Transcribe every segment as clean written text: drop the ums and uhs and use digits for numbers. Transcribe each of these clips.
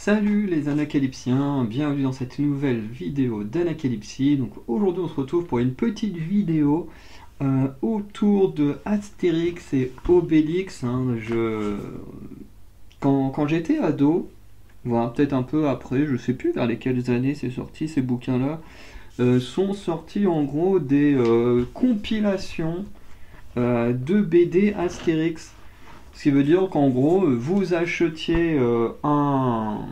Salut les anacalypsiens, bienvenue dans cette nouvelle vidéo d'Anacalypsie. Donc aujourd'hui on se retrouve pour une petite vidéo autour de Astérix et Obélix. Quand j'étais ado, voilà, peut-être un peu après, je sais plus vers lesquelles années c'est sorti ces bouquins-là, sont sortis en gros des compilations de BD Astérix. Ce qui veut dire qu'en gros, vous achetiez en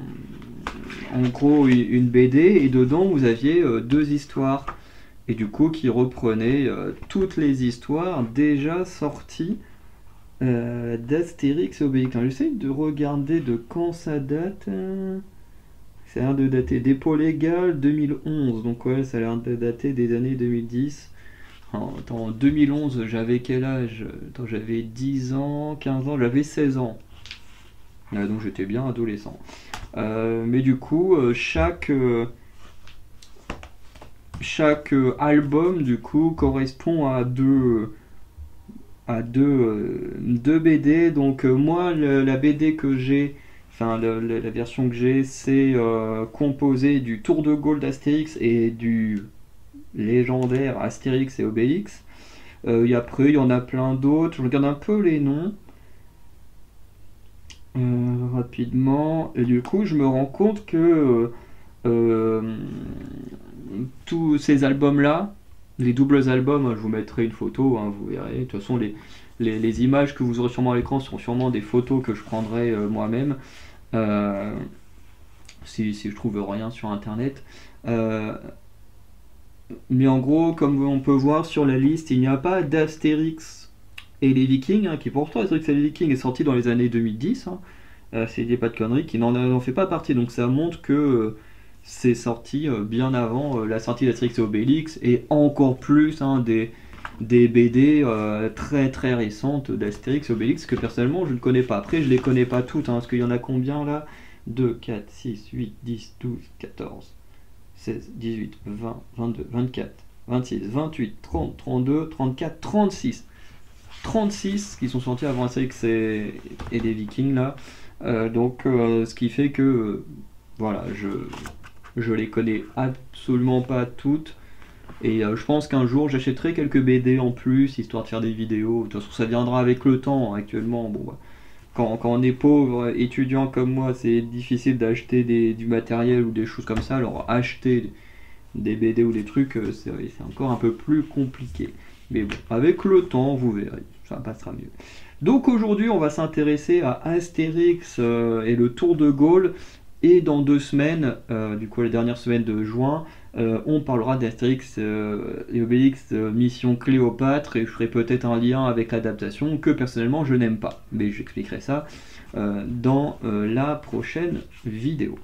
gros une BD et dedans vous aviez deux histoires. Et du coup, qui reprenaient toutes les histoires déjà sorties d'Astérix et Obélix. Alors, j'essaie de regarder de quand ça date. Ça a l'air de dater dépôt légal 2011. Donc ouais, ça a l'air de dater des années 2010. En 2011, j'avais quel âge? Attends, j'avais 10 ans, 15 ans, j'avais 16 ans. Donc j'étais bien adolescent. Mais du coup, chaque album du coup correspond à deux BD. Donc moi, la BD que j'ai, enfin la version que j'ai, c'est composé du Tour de Gaulle d'Astérix et du légendaire Astérix et Obélix. Et après, il y en a plein d'autres. Je regarde un peu les noms rapidement. Et du coup, je me rends compte que euh, tous ces albums-là, les doubles albums, je vous mettrai une photo, hein, vous verrez. De toute façon, les images que vous aurez sûrement à l'écran sont sûrement des photos que je prendrai moi-même. Euh, si je trouve rien sur internet. Euh, Mais en gros, comme on peut voir sur la liste, il n'y a pas d'Astérix et les Vikings, hein, qui pourtant Astérix et les Vikings est sorti dans les années 2010, hein, si je dis pas de conneries, qui n'en fait pas partie. Donc ça montre que c'est sorti bien avant la sortie d'Astérix et Obélix, et encore plus des BD très très récentes d'Astérix et Obélix, que personnellement je ne connais pas. Après, je les connais pas toutes, hein, parce qu'il y en a combien là? 2, 4, 6, 8, 10, 12, 14. 16, 18, 20, 22, 24, 26, 28, 30, 32, 34, 36. 36 qui sont sortis avant Astérix et les Vikings là. Ce qui fait que voilà, je les connais absolument pas toutes. Et je pense qu'un jour j'achèterai quelques BD en plus, histoire de faire des vidéos. De toute façon, ça viendra avec le temps. Actuellement, bon, bah, quand on est pauvre, étudiant comme moi, c'est difficile d'acheter du matériel ou des choses comme ça. Alors acheter des BD ou des trucs, c'est encore un peu plus compliqué. Mais bon, avec le temps, vous verrez, ça passera mieux. Donc aujourd'hui, on va s'intéresser à Astérix et le Tour de Gaulle. Et dans 2 semaines, du coup la dernière semaine de juin, on parlera d'Astérix et Obélix Mission Cléopâtre, et je ferai peut-être un lien avec l'adaptation que personnellement je n'aime pas. Mais j'expliquerai ça dans la prochaine vidéo.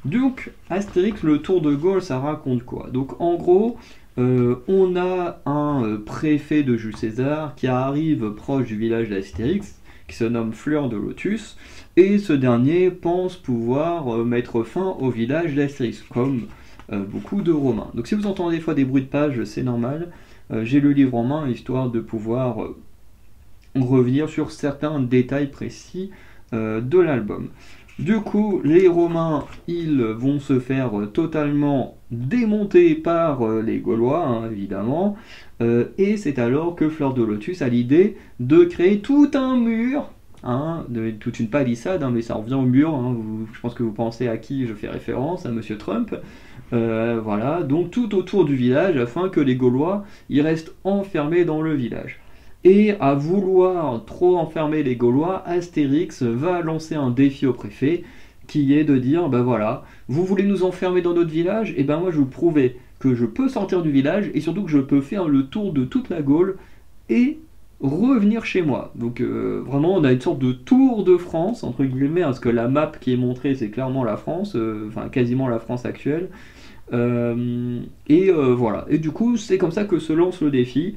Donc, Astérix, le Tour de Gaulle, ça raconte quoi? Donc, en gros, on a un préfet de Jules César qui arrive proche du village d'Astérix, qui se nomme Fleur de Lotus, et ce dernier pense pouvoir mettre fin au village d'Astérix, comme beaucoup de Romains. Donc, si vous entendez des fois des bruits de page, c'est normal. J'ai le livre en main, histoire de pouvoir revenir sur certains détails précis de l'album. Du coup, les Romains, ils vont se faire totalement démonter par les Gaulois, hein, évidemment. Et c'est alors que Fleur de Lotus a l'idée de créer tout un mur, hein, toute une palissade, hein, mais ça revient au mur. Hein, je pense que vous pensez à qui je fais référence, à Monsieur Trump. Voilà, donc tout autour du village, afin que les Gaulois ils restent enfermés dans le village. Et à vouloir trop enfermer les Gaulois, Astérix va lancer un défi au préfet, qui est de dire, ben voilà, vous voulez nous enfermer dans notre village, et ben moi je vais vous prouver que je peux sortir du village, et surtout que je peux faire le tour de toute la Gaule, et revenir chez moi. Donc vraiment on a une sorte de tour de France, entre guillemets, parce que la map qui est montrée c'est clairement la France, enfin quasiment la France actuelle. Voilà, et du coup c'est comme ça que se lance le défi.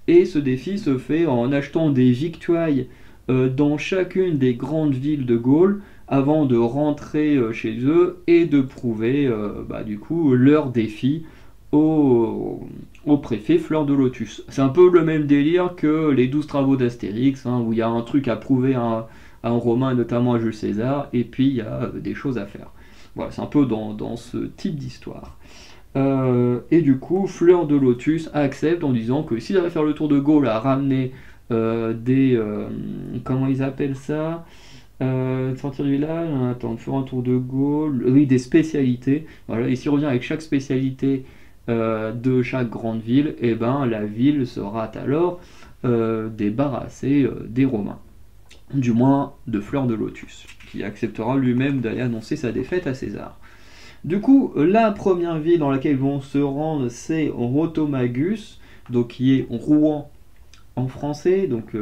Et ce défi se fait en achetant des victuailles dans chacune des grandes villes de Gaule avant de rentrer chez eux et de prouver du coup leur défi au préfet Fleur de Lotus. C'est un peu le même délire que les 12 travaux d'Astérix, hein, où il y a un truc à prouver à à un Romain, notamment à Jules César, et puis il y a des choses à faire. Voilà, c'est un peu dans ce type d'histoire. Et du coup, Fleur de Lotus accepte en disant que s'il allait faire le tour de Gaulle à ramener comment ils appellent ça, sortir du village, attends, faire un tour de Gaulle, oui, des spécialités. Voilà, et s'il revient avec chaque spécialité de chaque grande ville, et ben la ville sera alors débarrassée des Romains. Du moins de Fleur de Lotus, qui acceptera lui-même d'aller annoncer sa défaite à César. Du coup, la première ville dans laquelle ils vont se rendre, c'est Rotomagus, donc qui est Rouen en français, donc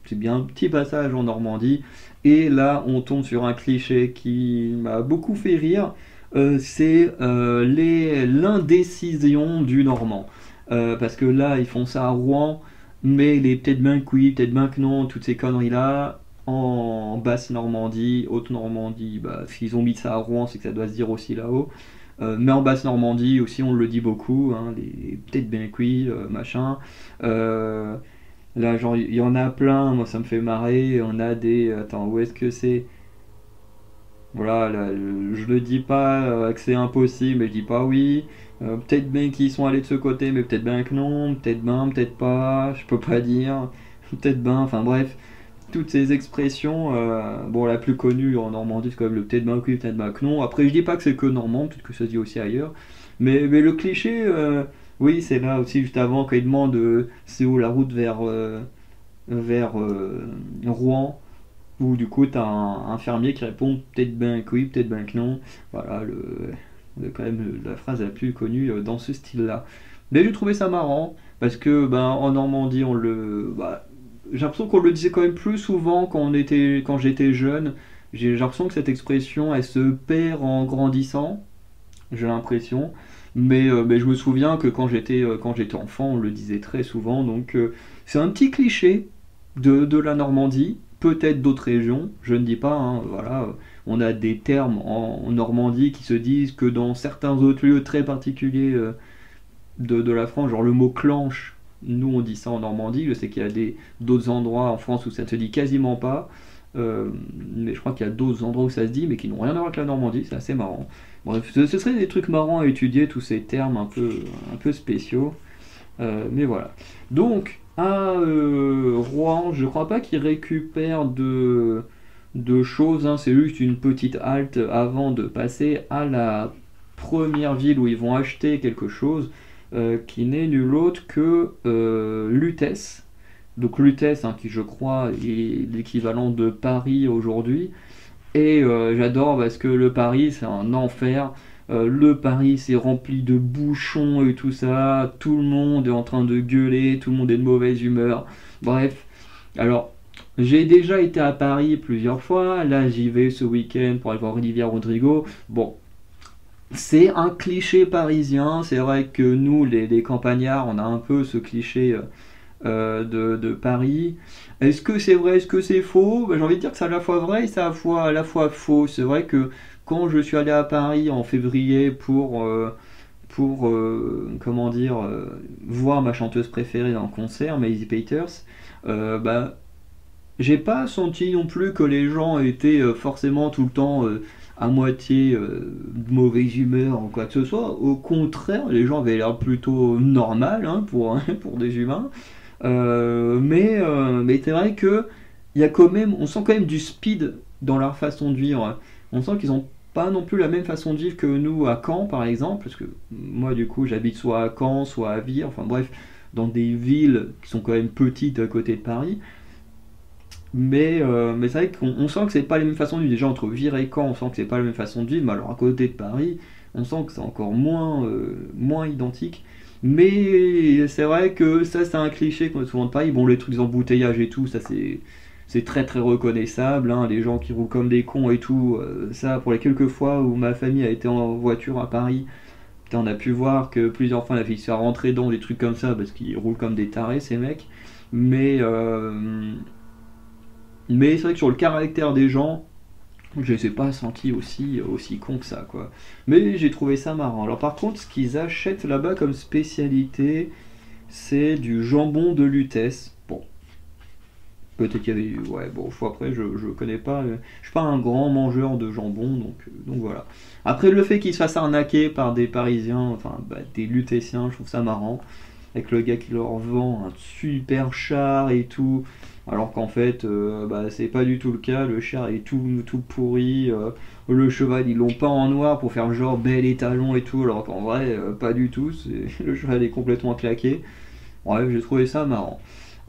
c'est bien un petit passage en Normandie. Et là, on tombe sur un cliché qui m'a beaucoup fait rire, c'est l'indécision du Normand. Parce que là, ils font ça à Rouen, mais les peut-être bien que oui, peut-être bien que non, toutes ces conneries-là, en basse Normandie, haute Normandie, bah, s'ils ont mis ça à Rouen, c'est que ça doit se dire aussi là-haut. Mais en basse Normandie aussi, on le dit beaucoup, hein, les peut-être bien que oui, machin. Euh, Là, genre, il y en a plein, moi ça me fait marrer. On a des. Attends, où est-ce que c'est? Voilà, là, je le dis pas que c'est impossible, mais je dis pas oui. Peut-être bien qu'ils sont allés de ce côté, mais peut-être bien que non. Peut-être bien, peut-être pas, je peux pas dire. Peut-être bien, enfin bref. Toutes ces expressions, bon, la plus connue en Normandie, c'est quand même le peut-être bien que oui, peut-être bien que non. Après, je dis pas que c'est que normand, peut-être que ça se dit aussi ailleurs. Mais le cliché, oui, c'est là aussi, juste avant, quand il demande c'est où la route vers Rouen, où du coup, t'as un fermier qui répond peut-être bien que oui, peut-être bien que non. Voilà, quand même la phrase la plus connue dans ce style-là. Mais j'ai trouvé ça marrant, parce que ben, en Normandie, j'ai l'impression qu'on le disait quand même plus souvent quand j'étais jeune. J'ai l'impression que cette expression, elle se perd en grandissant, j'ai l'impression. Mais je me souviens que quand j'étais enfant, on le disait très souvent. Donc c'est un petit cliché de la Normandie, peut-être d'autres régions, je ne dis pas. Hein, voilà, on a des termes en Normandie qui se disent que dans certains autres lieux très particuliers de la France, genre le mot clanche. Nous on dit ça en Normandie, je sais qu'il y a d'autres endroits en France où ça ne se dit quasiment pas, mais je crois qu'il y a d'autres endroits où ça se dit, mais qui n'ont rien à voir avec la Normandie, c'est assez marrant. Bref, ce serait des trucs marrants à étudier, tous ces termes un peu spéciaux, mais voilà. Donc, à Rouen, je crois pas qu'ils récupèrent de choses, hein, c'est juste une petite halte avant de passer à la première ville où ils vont acheter quelque chose qui n'est nul autre que Lutèce. Donc Lutèce, hein, qui je crois est l'équivalent de Paris aujourd'hui. Et j'adore parce que le Paris c'est un enfer. Le Paris c'est rempli de bouchons et tout ça. Tout le monde est en train de gueuler, tout le monde est de mauvaise humeur. Bref, alors j'ai déjà été à Paris plusieurs fois. Là j'y vais ce week-end pour aller voir Olivia Rodrigo. Bon, c'est un cliché parisien, c'est vrai que nous, les campagnards, on a un peu ce cliché de Paris. Est-ce que c'est vrai, est-ce que c'est faux? Ben, j'ai envie de dire que c'est à la fois vrai et c'est à la fois faux. C'est vrai que quand je suis allé à Paris en février pour comment dire, voir ma chanteuse préférée en concert, Maisie Peters, bah, j'ai pas senti non plus que les gens étaient forcément tout le temps à moitié de mauvaise humeur ou quoi que ce soit. Au contraire, les gens avaient l'air plutôt normal, hein, pour des humains. Mais c'est vrai que il y a quand même, on sent quand même du speed dans leur façon de vivre. On sent qu'ils ont pas non plus la même façon de vivre que nous à Caen par exemple, parce que moi du coup j'habite soit à Caen, soit à Vire, enfin bref, dans des villes qui sont quand même petites à côté de Paris. Mais c'est vrai qu'on sent que c'est pas les mêmes façons de vivre. Déjà entre Vire et Caen, on sent que c'est pas la même façon de vivre, mais alors à côté de Paris, on sent que c'est encore moins identique. Mais c'est vrai que ça c'est un cliché qu'on a souvent de Paris. Bon, les trucs d'embouteillage et tout, ça c'est très très reconnaissable, hein. Les gens qui roulent comme des cons et tout, ça pour les quelques fois où ma famille a été en voiture à Paris, putain, on a pu voir que plusieurs fois on a fait se faire rentrer dans des trucs comme ça parce qu'ils roulent comme des tarés ces mecs. Mais mais c'est vrai que sur le caractère des gens, je les ai pas sentis aussi cons que ça, quoi. Mais j'ai trouvé ça marrant. Alors par contre, ce qu'ils achètent là-bas comme spécialité, c'est du jambon de Lutèce. Bon, Peut-être qu'il y avait. Ouais, bon, après, je connais pas. Je suis pas un grand mangeur de jambon, donc voilà. Après, le fait qu'ils se fassent arnaquer par des Parisiens, enfin, bah, des Lutétiens, je trouve ça marrant. Avec le gars qui leur vend un super char et tout. Alors qu'en fait, bah, c'est pas du tout le cas. Le char est tout pourri. Le cheval, ils l'ont pas en noir pour faire genre bel étalon et tout. Alors qu'en vrai, pas du tout. Le cheval est complètement claqué. Bref, j'ai trouvé ça marrant.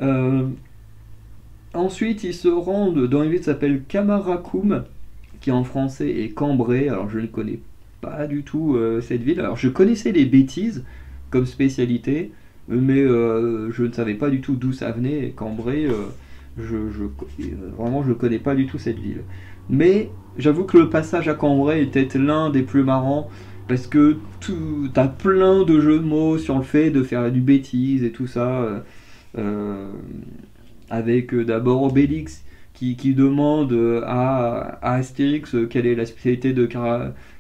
Euh, Ensuite, ils se rendent dans une ville qui s'appelle Camaracoum, qui en français est Cambrai. Alors, je ne connais pas du tout cette ville. Alors, je connaissais les bêtises comme spécialité, mais je ne savais pas du tout d'où ça venait. Et Cambrai, vraiment, je ne connais pas du tout cette ville. Mais j'avoue que le passage à Cambrai était l'un des plus marrants parce que t'as plein de jeux de mots sur le fait de faire du bêtise et tout ça. Euh, avec d'abord Obélix qui demande à Astérix quelle est la spécialité de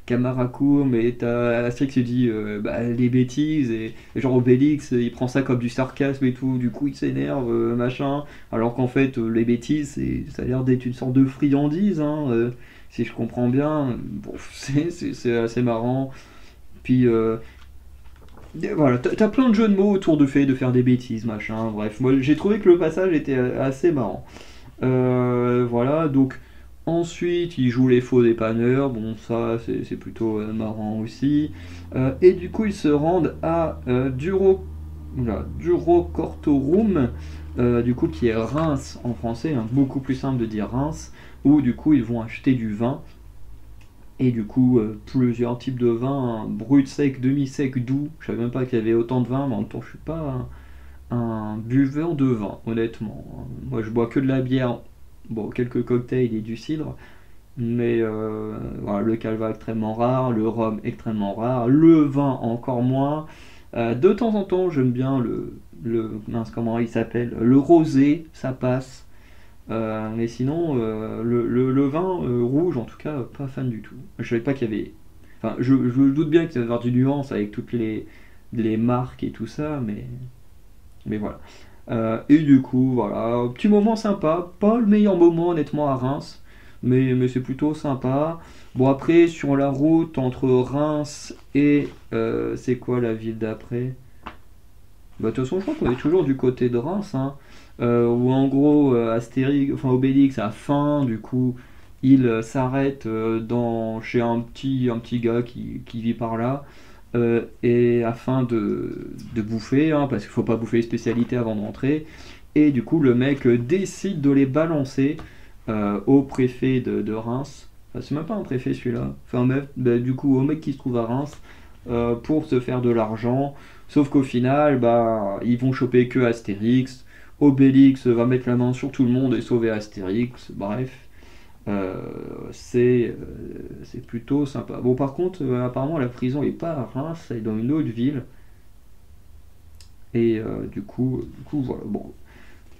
Camaracourt, mais t'as Astérix qui dit bah, les bêtises, et genre Obélix il prend ça comme du sarcasme et tout, du coup il s'énerve, machin, alors qu'en fait les bêtises ça a l'air d'être une sorte de friandise, hein, si je comprends bien. Bon, c'est assez marrant. Puis et voilà, t'as plein de jeux de mots autour du fait de faire des bêtises, machin, bref. Moi, j'ai trouvé que le passage était assez marrant. Voilà, donc ensuite, ils jouent les faux dépanneurs, bon, ça, c'est plutôt marrant aussi. Et du coup, ils se rendent à Durocortorum, du coup, qui est Reims en français, hein, beaucoup plus simple de dire Reims, où du coup, ils vont acheter du vin. Et du coup, plusieurs types de vins, hein, brut, sec, demi-sec, doux. Je savais même pas qu'il y avait autant de vins, mais en même temps, je suis pas un buveur de vin, honnêtement. Moi, je bois que de la bière, bon, quelques cocktails et du cidre, mais voilà, le calva extrêmement rare, le rhum extrêmement rare, le vin encore moins. De temps en temps, j'aime bien mince, comment il s'appelle, le rosé, ça passe. Mais sinon, le vin rouge, en tout cas, pas fan du tout. Je savais pas qu'il y avait. Enfin, je doute bien qu'il y avait avoir du nuance avec toutes les marques et tout ça, mais voilà. Et du coup, voilà, petit moment sympa. Pas le meilleur moment, honnêtement, à Reims, mais c'est plutôt sympa. Bon, après, sur la route entre Reims et. C'est quoi la ville d'après? Bah, de toute façon, je crois qu'on est toujours du côté de Reims, hein, où en gros, Astérix, enfin Obélix a faim, du coup, il s'arrête chez un petit gars qui vit par là, et afin de bouffer, hein, parce qu'il faut pas bouffer les spécialités avant de rentrer, et du coup, le mec décide de les balancer au préfet de Reims. Enfin, c'est même pas un préfet celui-là, enfin, bah, du coup, au mec qui se trouve à Reims, pour se faire de l'argent. Sauf qu'au final, bah, ils vont choper que Astérix. Obélix va mettre la main sur tout le monde et sauver Astérix. Bref, euh, c'est plutôt sympa. Bon, par contre, apparemment, la prison est pas à Reims, elle est dans une autre ville. Et du coup, voilà. Bon,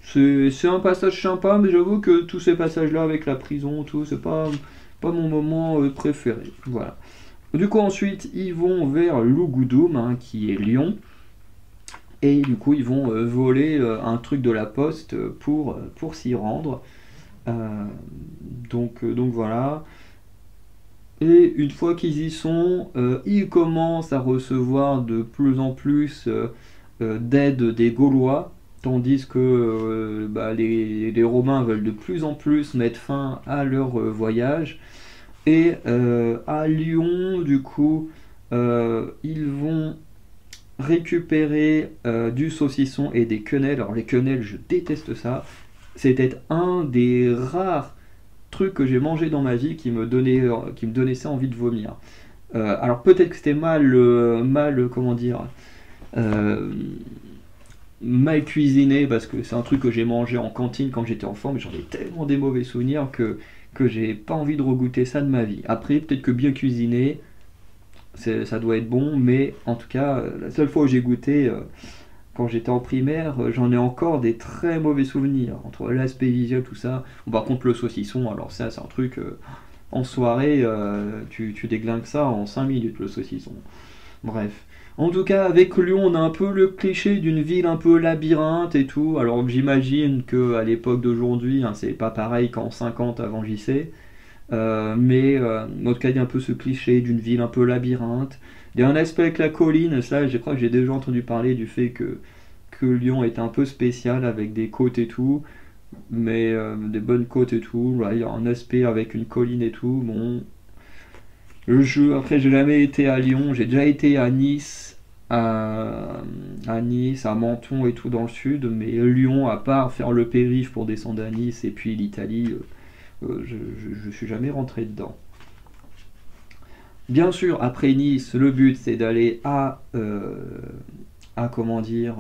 c'est un passage sympa, mais j'avoue que tous ces passages-là avec la prison, tout, c'est pas mon moment préféré. Voilà. Du coup, ensuite, ils vont vers Lougoudou, hein, qui est Lyon. Et du coup, ils vont voler un truc de la poste pour s'y rendre. Euh, donc voilà. Et une fois qu'ils y sont, ils commencent à recevoir de plus en plus d'aide des Gaulois, tandis que bah, les Romains veulent de plus en plus mettre fin à leur voyage. Et à Lyon, du coup, ils vont récupérer du saucisson et des quenelles. Alors les quenelles, je déteste ça. C'était un des rares trucs que j'ai mangé dans ma vie qui me donnait ça envie de vomir. Alors peut-être que c'était comment dire, euh, mal cuisiné parce que c'est un truc que j'ai mangé en cantine quand j'étais enfant, mais j'en ai tellement des mauvais souvenirs que j'ai pas envie de regoûter ça de ma vie. Après, peut-être que bien cuisiné, ça doit être bon, mais en tout cas, la seule fois où j'ai goûté, quand j'étais en primaire, j'en ai encore des très mauvais souvenirs, entre l'aspect visuel, tout ça. Bon, par contre, le saucisson, alors ça, c'est un truc, en soirée, tu déglingues ça en 5 minutes, le saucisson. Bref. En tout cas, avec Lyon, on a un peu le cliché d'une ville un peu labyrinthe et tout. Alors j'imagine que à l'époque d'aujourd'hui, hein, c'est pas pareil qu'en 50 avant JC. En tout cas, il y a un peu ce cliché d'une ville un peu labyrinthe. Il y a un aspect avec la colline, ça, je crois que j'ai déjà entendu parler du fait que Lyon est un peu spécial avec des côtes et tout, mais des bonnes côtes et tout. Voilà, il y a un aspect avec une colline et tout. Bon, après, j'ai jamais été à Lyon, j'ai déjà été à Nice, à Nice, à Menton et tout dans le sud, mais Lyon, à part faire le périph' pour descendre à Nice et puis l'Italie, je suis jamais rentré dedans. Bien sûr, après Nice, le but c'est d'aller à comment dire,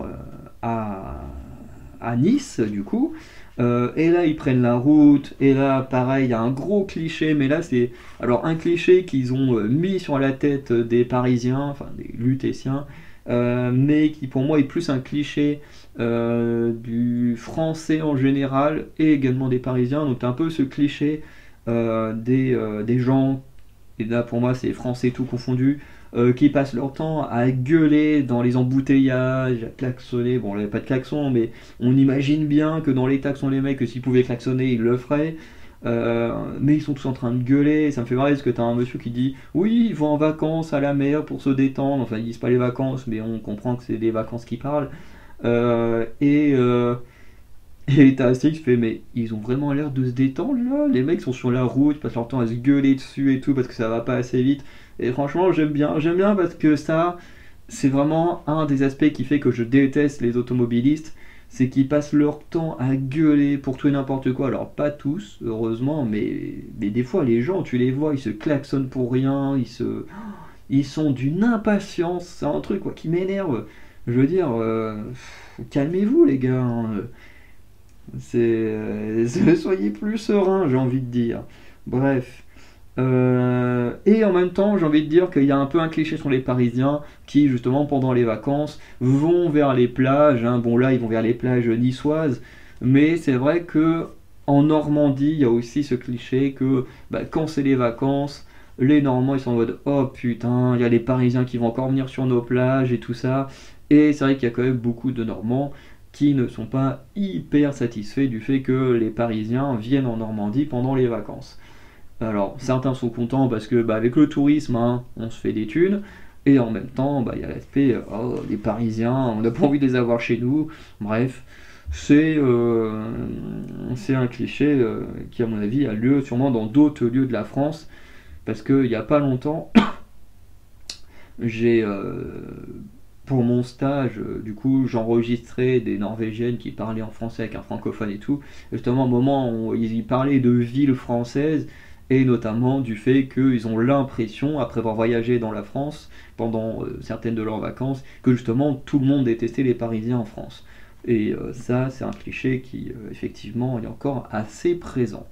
à Nice du coup. Et là ils prennent la route, et là pareil, il y a un gros cliché, mais là c'est alors un cliché qu'ils ont mis sur la tête des Parisiens, enfin des Lutétiens, mais qui pour moi est plus un cliché du français en général et également des Parisiens. Donc un peu ce cliché des gens, et là pour moi c'est français tout confondu, qui passent leur temps à gueuler dans les embouteillages, à klaxonner. Bon, il n'y avait pas de klaxon, mais on imagine bien que dans l'état que sont les mecs, que s'ils pouvaient klaxonner, ils le feraient. Mais ils sont tous en train de gueuler, ça me fait marrer parce que t'as un monsieur qui dit oui, ils vont en vacances à la mer pour se détendre. Enfin, ils disent pas les vacances, mais on comprend que c'est des vacances qui parlent. Euh, et, euh, et t'as Astrid qui fait mais ils ont vraiment l'air de se détendre là. Les mecs sont sur la route, ils passent leur temps à se gueuler dessus et tout parce que ça va pas assez vite. Et franchement, j'aime bien parce que ça, c'est vraiment un des aspects qui fait que je déteste les automobilistes, c'est qu'ils passent leur temps à gueuler pour tout et n'importe quoi. Alors pas tous, heureusement, mais des fois les gens, tu les vois, ils se klaxonnent pour rien, ils sont d'une impatience. C'est un truc quoi qui m'énerve. Je veux dire, calmez-vous les gars, hein. Soyez plus serein, j'ai envie de dire. Bref. Et en même temps, j'ai envie de dire qu'il y a un peu un cliché sur les Parisiens qui, justement, pendant les vacances, vont vers les plages, hein. Bon, là, ils vont vers les plages niçoises, mais c'est vrai que en Normandie, il y a aussi ce cliché que bah, quand c'est les vacances, les Normands ils sont en mode oh putain, il y a les Parisiens qui vont encore venir sur nos plages et tout ça. Et c'est vrai qu'il y a quand même beaucoup de Normands qui ne sont pas hyper satisfaits du fait que les Parisiens viennent en Normandie pendant les vacances. Alors, certains sont contents parce que, bah, avec le tourisme, hein, on se fait des thunes, et en même temps, bah, il y a l'aspect, oh, les Parisiens, on n'a pas envie de les avoir chez nous. Bref, c'est euh, c'est un cliché qui, à mon avis, a lieu sûrement dans d'autres lieux de la France, parce qu'il n'y a pas longtemps, j'ai, pour mon stage, du coup, j'enregistrais des Norvégiennes qui parlaient en français avec un francophone et tout. Justement, au moment où ils parlaient de villes françaises, et notamment du fait qu'ils ont l'impression, après avoir voyagé dans la France pendant certaines de leurs vacances, que justement tout le monde détestait les Parisiens en France. Et ça, c'est un cliché qui, effectivement, est encore assez présent.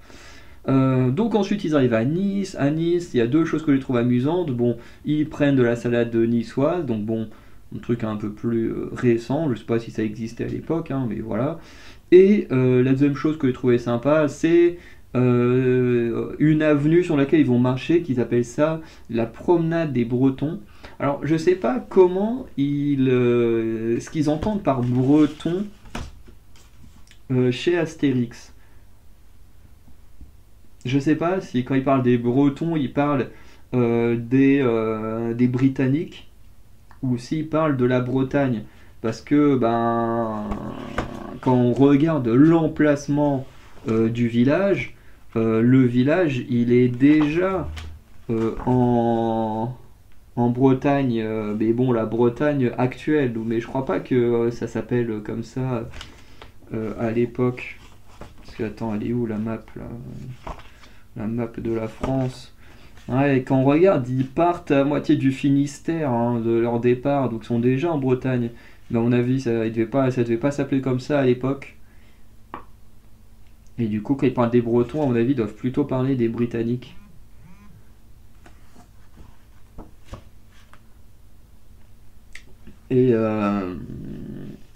Donc ensuite ils arrivent à Nice. À Nice, il y a deux choses que je trouve amusantes. Bon, ils prennent de la salade niçoise, donc bon, un truc un peu plus récent. Je sais pas si ça existait à l'époque, hein, mais voilà. Et la deuxième chose que j'ai trouvé sympa, c'est une avenue sur laquelle ils vont marcher, qu'ils appellent ça la promenade des Bretons. Alors je sais pas ce qu'ils entendent par breton chez Astérix. Je sais pas si quand ils parlent des Bretons, ils parlent des Britanniques ou s'ils parlent de la Bretagne. Parce que ben, quand on regarde l'emplacement du village, le village il est déjà en Bretagne, mais bon, la Bretagne actuelle. Mais je crois pas que ça s'appelle comme ça à l'époque. Parce que, attends, elle est où la map là? La map de la France. Ouais, et quand on regarde, ils partent à moitié du Finistère, hein, de leur départ, donc ils sont déjà en Bretagne. Mais à mon avis, ça devait pas s'appeler comme ça à l'époque. Et du coup, quand ils parlent des Bretons, à mon avis, ils doivent plutôt parler des Britanniques. Et, euh,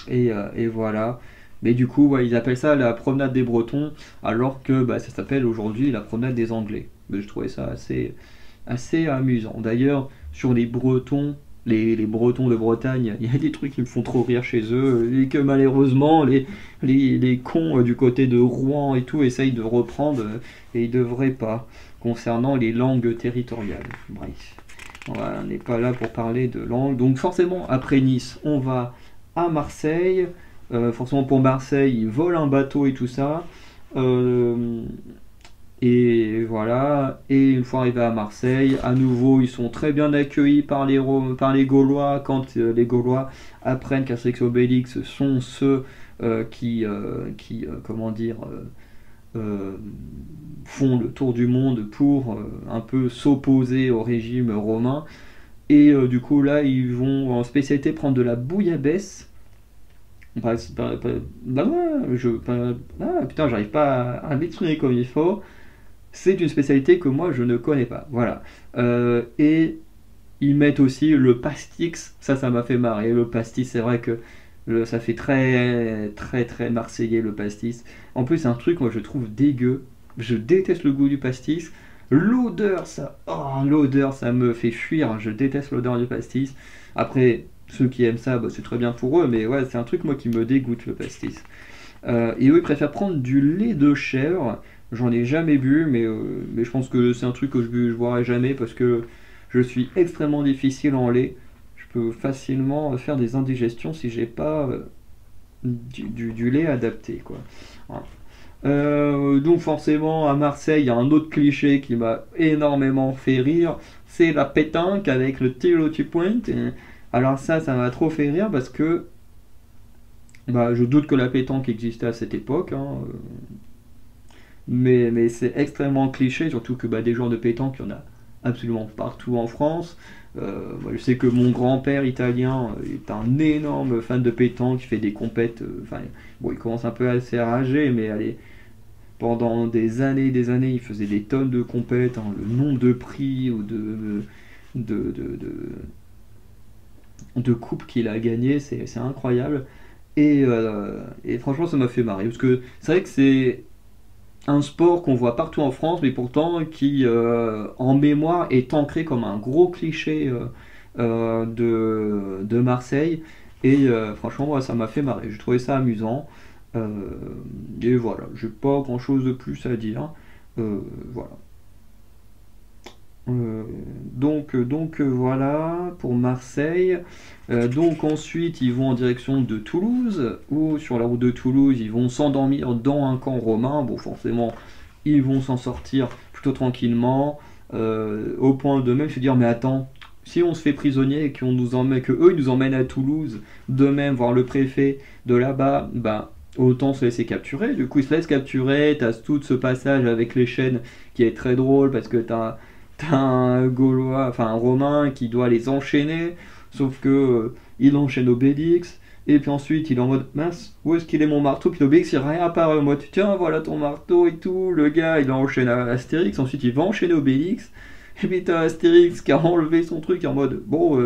et voilà. Mais du coup, ouais, ils appellent ça la promenade des Bretons, alors que bah, ça s'appelle aujourd'hui la promenade des Anglais. Mais je trouvais ça assez amusant. D'ailleurs, sur les Bretons, les Bretons de Bretagne, il y a des trucs qui me font trop rire chez eux, et que malheureusement les cons du côté de Rouen et tout essayent de reprendre, et ils devraient pas, concernant les langues territoriales. Bref, on n'est pas là pour parler de langue. Donc forcément, après Nice, on va à Marseille. Forcément pour Marseille, ils volent un bateau et tout ça. Euh, et voilà, et une fois arrivés à Marseille, à nouveau, ils sont très bien accueillis par par les Gaulois quand les Gaulois apprennent qu'Astérix et Obélix sont ceux comment dire, euh, font le tour du monde pour un peu s'opposer au régime romain. Et du coup, là, ils vont en spécialité prendre de la bouillabaisse. Bah ouais, putain, j'arrive pas à m'exprimer comme il faut. C'est une spécialité que moi je ne connais pas. Voilà. Et ils mettent aussi le pastix. Ça m'a fait marrer. Le pastis, c'est vrai que ça fait très, très, très marseillais le pastis. En plus, c'est un truc, moi je trouve dégueu. Je déteste le goût du pastis. L'odeur, ça me fait fuir. Je déteste l'odeur du pastis. Après, ceux qui aiment ça, bah, c'est très bien pour eux. Mais ouais, c'est un truc, moi, qui me dégoûte le pastis. Et eux, ils préfèrent prendre du lait de chèvre. J'en ai jamais bu, mais je pense que c'est un truc que je boirai jamais parce que je suis extrêmement difficile en lait. Je peux facilement faire des indigestions si j'ai pas du lait adapté, quoi. Voilà. Donc forcément, à Marseille, il y a un autre cliché qui m'a énormément fait rire. C'est la pétanque avec le tir au point. Alors ça m'a trop fait rire parce que bah, je doute que la pétanque existait à cette époque, hein. Mais c'est extrêmement cliché, surtout que bah, des joueurs de pétanque, il y en a absolument partout en France. Moi, je sais que mon grand-père italien est un énorme fan de pétanque, il fait des compètes. Enfin, bon, il commence un peu à se faire âgé, mais allez, pendant des années, il faisait des tonnes de compètes, hein. Le nombre de prix ou de, de, de coupes qu'il a gagné, c'est incroyable. Et franchement, ça m'a fait marrer, parce que c'est vrai que c'est un sport qu'on voit partout en France, mais pourtant qui, en mémoire, est ancré comme un gros cliché de Marseille. Et franchement, moi, ça m'a fait marrer. J'ai trouvé ça amusant. Euh, et voilà, j'ai pas grand chose de plus à dire. Voilà. Euh, voilà pour Marseille. Donc ensuite ils vont en direction de Toulouse, ou sur la route de Toulouse ils vont s'endormir dans un camp romain. Bon forcément ils vont s'en sortir plutôt tranquillement, au point de même se dire mais attends, si on se fait prisonnier et qu'on nous emmène, que eux ils nous emmènent à Toulouse, de même voir le préfet de là-bas, bah autant se laisser capturer. Du coup ils se laissent capturer, t'as tout ce passage avec les chaînes qui est très drôle parce que t'as un Gaulois, enfin un Romain qui doit les enchaîner, sauf que il enchaîne Obélix, et puis ensuite il est en mode mince, où est-ce qu'il est mon marteau? Puis Obélix il rien à part, moi tu tiens, voilà ton marteau et tout. Le gars il enchaîne Astérix, ensuite il va enchaîner Obélix, et puis t'as Astérix qui a enlevé son truc en mode bon,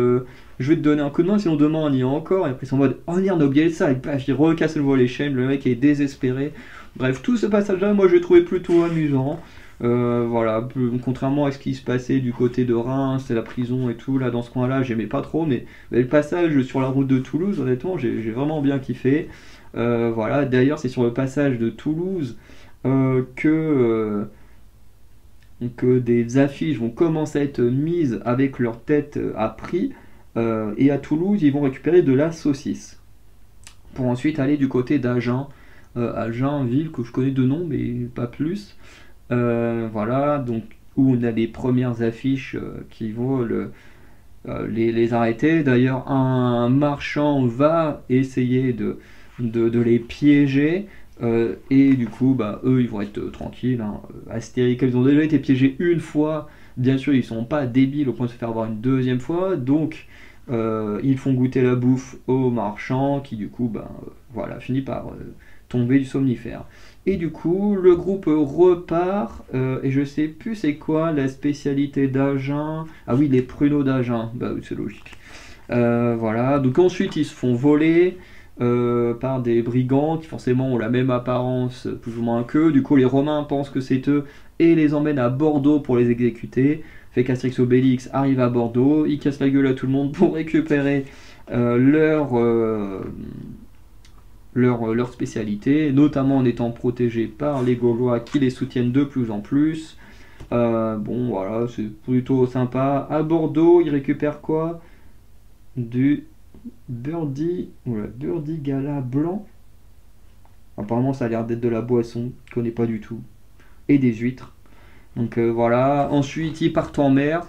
je vais te donner un coup de main, sinon demain on y est encore, et après ils sont en mode oh merde, on a oublié ça, et paf, il recasse le nouveau les chaînes, le mec est désespéré. Bref, tout ce passage là, moi je l'ai trouvé plutôt amusant. Voilà, contrairement à ce qui se passait du côté de Reims, c'est la prison et tout, là dans ce coin-là, j'aimais pas trop, mais le passage sur la route de Toulouse, honnêtement, j'ai vraiment bien kiffé. Voilà, d'ailleurs, c'est sur le passage de Toulouse que des affiches vont commencer à être mises avec leur tête à prix, et à Toulouse, ils vont récupérer de la saucisse pour ensuite aller du côté d'Agen, Agen, ville que je connais de nom, mais pas plus. Voilà, donc où on a les premières affiches qui vont les arrêter. D'ailleurs, un marchand va essayer de les piéger. Et du coup, bah, eux, ils vont être tranquilles, hein. Astérix, ils ont déjà été piégés une fois. Bien sûr, ils sont pas débiles au point de se faire avoir une deuxième fois. Donc, ils font goûter la bouffe aux marchands qui, du coup, bah, voilà, finit par tomber du somnifère. Et du coup, le groupe repart, et je sais plus c'est quoi la spécialité d'Agen. Ah oui, les pruneaux d'Agen, bah oui, c'est logique. Voilà, donc ensuite ils se font voler par des brigands qui forcément ont la même apparence plus ou moins qu'eux. Du coup, les Romains pensent que c'est eux et les emmènent à Bordeaux pour les exécuter. fait qu'Astérix Obélix arrive à Bordeaux, ils cassent la gueule à tout le monde pour récupérer leur, leur spécialité, notamment en étant protégés par les Gaulois qui les soutiennent de plus en plus. Bon voilà, c'est plutôt sympa. À Bordeaux, ils récupèrent quoi? Du Birdie Gala blanc. Apparemment ça a l'air d'être de la boisson, je connais pas du tout. Et des huîtres. Donc voilà, ensuite ils partent en mer,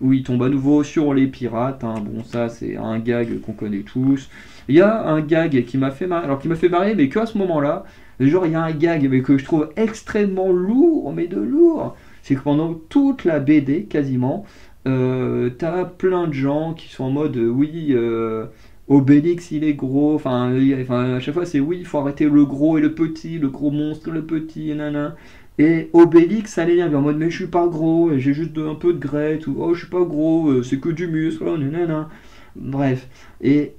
où ils tombent à nouveau sur les pirates, hein. Bon ça c'est un gag qu'on connaît tous. Il y a un gag qui m'a fait marrer, alors qui m'a fait marrer mais qu'à ce moment-là, genre il y a un gag mais que je trouve extrêmement lourd, mais de lourd, c'est que pendant toute la BD quasiment, t'as plein de gens qui sont en mode oui, Obélix il est gros, enfin à chaque fois c'est oui, il faut arrêter le gros et le petit, le gros monstre, le petit, nanana. Et Obélix ça l'énerve en mode mais je suis pas gros, j'ai juste un peu de graisse, ou oh je suis pas gros, c'est que du muscle, oh, nanana. Bref. Et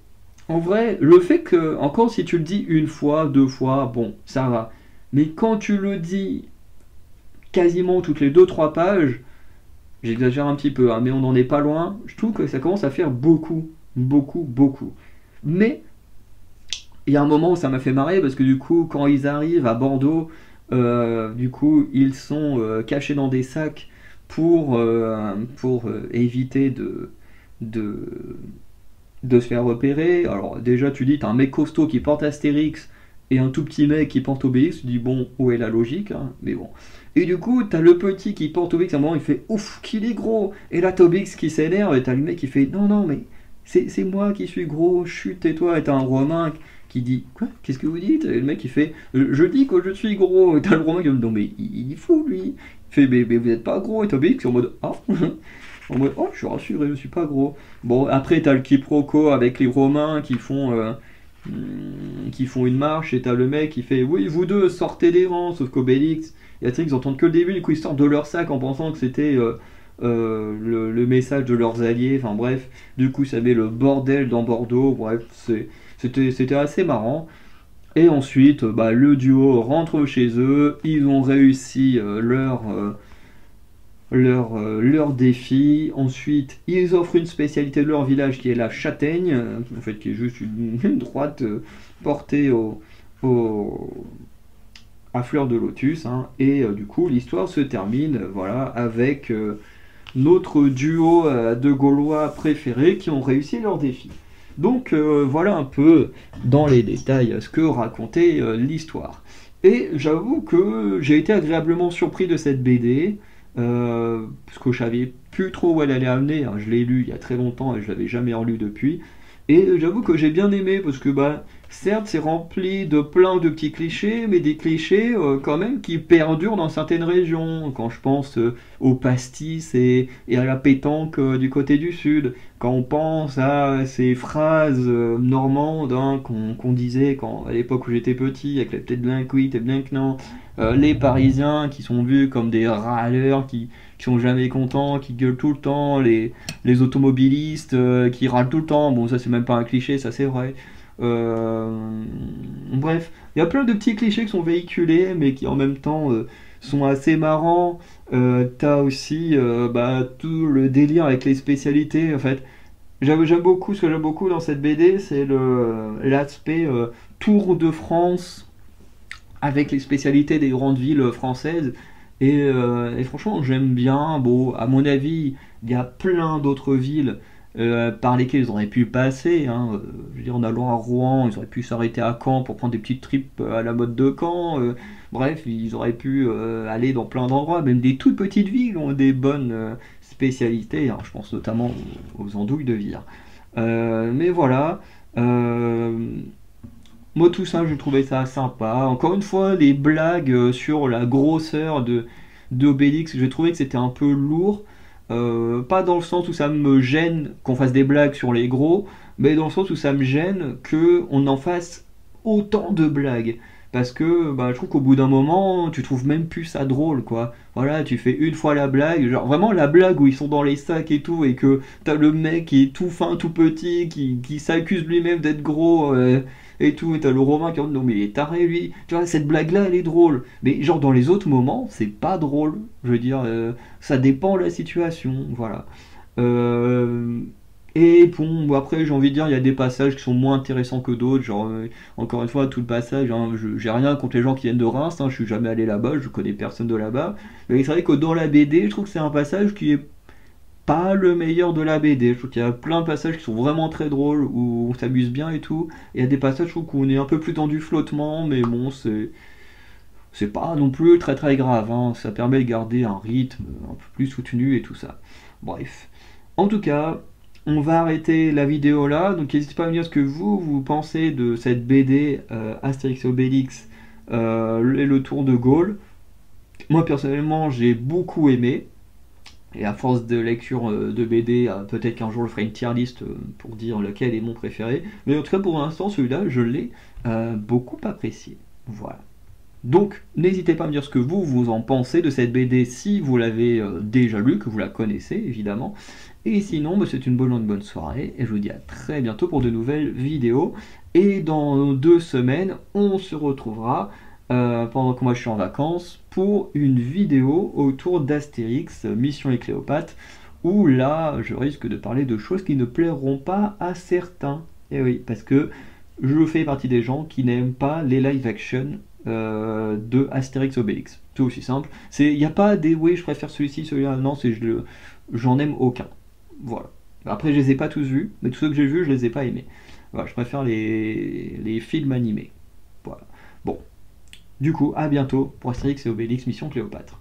en vrai, le fait que, encore si tu le dis une fois, deux fois, bon, ça va. Mais quand tu le dis quasiment toutes les deux trois pages, j'exagère un petit peu, hein, mais on n'en est pas loin, je trouve que ça commence à faire beaucoup, beaucoup, beaucoup. Mais il y a un moment où ça m'a fait marrer parce que du coup, quand ils arrivent à Bordeaux, du coup, ils sont cachés dans des sacs pour éviter de, de se faire repérer. Alors déjà, tu dis, t'as un mec costaud qui porte Astérix et un tout petit mec qui porte Obélix, tu dis, bon, où est la logique, hein, mais bon. Et du coup, t'as le petit qui porte Obélix, à un moment, il fait, ouf, qu'il est gros. Et là, t'as Obélix qui s'énerve, et t'as le mec qui fait, non, non, mais c'est moi qui suis gros, chut, tais-toi. Et t'as un Romain qui dit, quoi, qu'est-ce que vous dites? Et le mec, il fait, je dis que je suis gros. Et t'as le Romain qui dit, non, mais il est fou, lui. Il fait, mais vous êtes pas gros. Et t'as Obélix qui est en mode, ah, en mode, oh, je suis rassuré, je suis pas gros. Bon, après, t'as le quiproquo avec les Romains qui font une marche, et t'as le mec qui fait oui vous deux sortez des rangs, sauf qu'Obélix et Astérix ils entendent que le début, du coup ils sortent de leur sac en pensant que c'était le message de leurs alliés, enfin bref, du coup ça met le bordel dans Bordeaux, bref c'était assez marrant. Et ensuite bah, le duo rentre chez eux, ils ont réussi leur défi. Ensuite, ils offrent une spécialité de leur village qui est la châtaigne, en fait qui est juste une droite portée au- à fleur de lotus, hein. Et du coup, l'histoire se termine voilà, avec notre duo de Gaulois préférés qui ont réussi leur défi. Donc voilà un peu dans les détails ce que racontait l'histoire. Et j'avoue que j'ai été agréablement surpris de cette BD, parce que je savais plus trop où elle allait amener, hein. Je l'ai lu il y a très longtemps et je l'avais jamais relu depuis. Et j'avoue que j'ai bien aimé parce que bah certes c'est rempli de plein de petits clichés, mais des clichés quand même qui perdurent dans certaines régions. Quand je pense au pastis et à la pétanque du côté du sud, quand on pense à ces phrases normandes, hein, qu'on disait à l'époque où j'étais petit, avec la tête bien cuite et bien que non, les Parisiens qui sont vus comme des râleurs, qui sont jamais contents, qui gueulent tout le temps, les automobilistes qui râlent tout le temps, bon ça c'est même pas un cliché, ça c'est vrai. Bref, il y a plein de petits clichés qui sont véhiculés, mais qui en même temps sont assez marrants. T'as aussi bah, tout le délire avec les spécialités. En fait, j'aime beaucoup, ce que j'aime beaucoup dans cette BD, c'est l'aspect Tour de France avec les spécialités des grandes villes françaises. Et franchement, j'aime bien. Bon, à mon avis, il y a plein d'autres villes par lesquelles ils auraient pu passer, hein. Je veux dire, en allant à Rouen, ils auraient pu s'arrêter à Caen pour prendre des petites tripes à la mode de Caen. Bref, ils auraient pu aller dans plein d'endroits. Même des toutes petites villes ont des bonnes spécialités, hein. Je pense notamment aux andouilles de Vire. Mais voilà. Moi, tout ça, je trouvais ça sympa. Encore une fois, les blagues sur la grosseur d'Obélix, j'ai trouvé que c'était un peu lourd. Pas dans le sens où ça me gêne qu'on fasse des blagues sur les gros, mais dans le sens où ça me gêne qu'on en fasse autant de blagues. parce que bah, je trouve qu'au bout d'un moment, tu trouves même plus ça drôle, quoi. Voilà, tu fais une fois la blague, genre vraiment la blague où ils sont dans les sacs et tout, et que t'as le mec qui est tout fin, tout petit, qui s'accuse lui-même d'être gros, et tout, et t'as le Romain qui dit non mais il est taré lui, tu vois, cette blague-là elle est drôle. Mais genre dans les autres moments, c'est pas drôle, je veux dire, ça dépend de la situation, voilà. Euh, et bon, après, j'ai envie de dire, il y a des passages qui sont moins intéressants que d'autres. Genre, encore une fois, tout le passage, hein, j'ai rien contre les gens qui viennent de Reims, hein, je suis jamais allé là-bas, je connais personne de là-bas. Mais c'est vrai que dans la BD, je trouve que c'est un passage qui est pas le meilleur de la BD. Je trouve qu'il y a plein de passages qui sont vraiment très drôles, où on s'amuse bien et tout. Et il y a des passages, je trouve, où on est un peu plus dans du flottement, mais bon, c'est pas non plus très très grave, hein. Ça permet de garder un rythme un peu plus soutenu et tout ça. Bref. En tout cas, on va arrêter la vidéo là, donc n'hésitez pas à me dire ce que vous pensez de cette BD Astérix et Obélix et le Tour de Gaulle. Moi personnellement j'ai beaucoup aimé, et à force de lecture de BD, peut-être qu'un jour je ferai une tier list pour dire lequel est mon préféré, mais en tout cas pour l'instant celui-là je l'ai beaucoup apprécié. Voilà. Donc, n'hésitez pas à me dire ce que vous en pensez de cette BD si vous l'avez déjà lue, que vous la connaissez évidemment. Et sinon, bah, c'est une bonne soirée et je vous dis à très bientôt pour de nouvelles vidéos. Et dans 2 semaines, on se retrouvera pendant que moi je suis en vacances pour une vidéo autour d'Astérix, Mission et Cléopâtre, où là, je risque de parler de choses qui ne plairont pas à certains. Et oui, parce que je fais partie des gens qui n'aiment pas les live action de Astérix Obélix. C'est aussi simple. Il n'y a pas des oui, je préfère celui-ci, celui-là. Non, j'en aime aucun. Voilà. Après, je les ai pas tous vus, mais tous ceux que j'ai vus, je les ai pas aimés. Voilà, je préfère les films animés. Voilà. Bon. Du coup, à bientôt pour Astérix et Obélix Mission Cléopâtre.